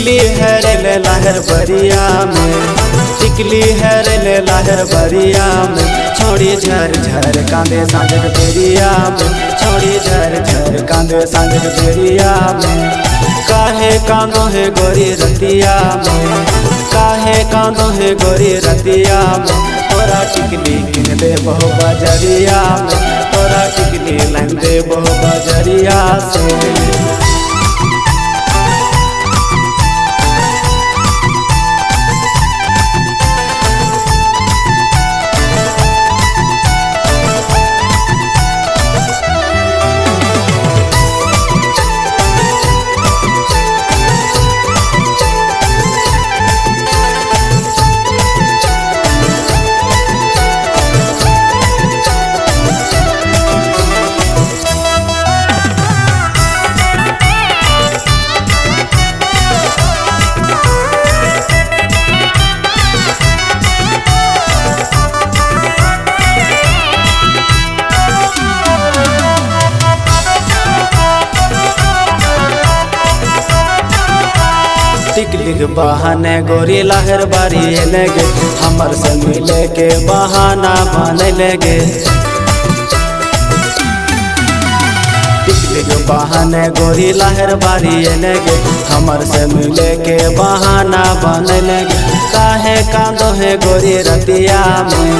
टिकली है रे लहर बरिया में, टिकली है रे लहर बरिया में, छोड़ी झर झर कांदे सांझ बेरिया में, छोड़ी झर झर कांदे सांझ बेरिया में। काहे कांदो है गोरी रतिया में, काहे कांदो है गोरी रतिया में, तोरा टिकली किन दे बहु बजरिया में, तोरा टिकली लन दे बहु बजरिया से। टिकली के बहाने गोरी लहर बारी लगे, हमर से मिले के बहाना बने लगे। टिकली के बहाने गोरी लहर बारी लगे, हमर से मिले के बहाना बने लगे। काहे कांदो है गोरी रतिया में,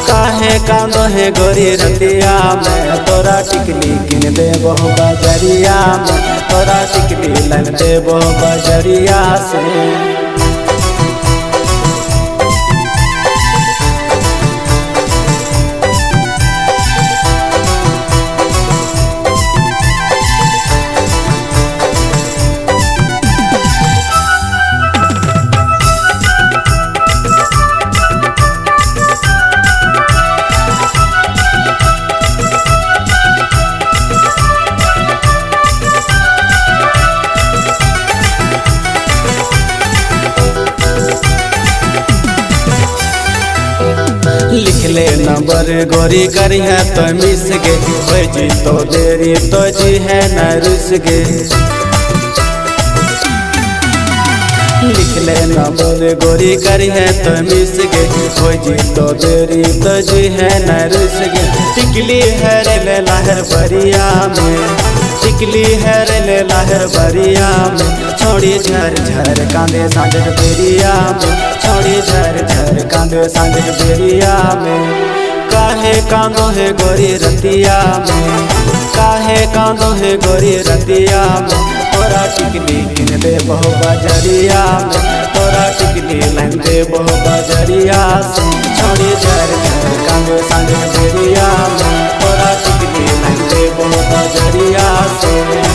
काहे कांदो है गोरी रतिया में, तोरा टिकली किन दे बहु बजरिया में, तोरा टिकली लन दे बहु बजरिया से। लिख ले नंबर गोरी करी है तो मिस गे, हो जी तो देरी तो जी है न रुस गे। लिख ले नंबर गोरी करी है तो मिस गे, हो जी तो देरी तो जी है न रुस गे। टिकली है रे लहर बरिया में, टिकली है रे लहर बरिया में, छोड़ी झर झर कांदे सांझ बेरिया में, छोड़ी झर झर कांदे सांझ बेरिया में। काहे कांदो है गोरी रतिया में, काहे कांदो है गोरी रतिया में, तोरा टिकली किन दे बहु बजरिया में, तोरा टिकली लन दे बहु बजरिया से। छोड़ी झर झर कांदे सांझ बेरिया में, तोरा टिकली लन दे बहु बजरिया से।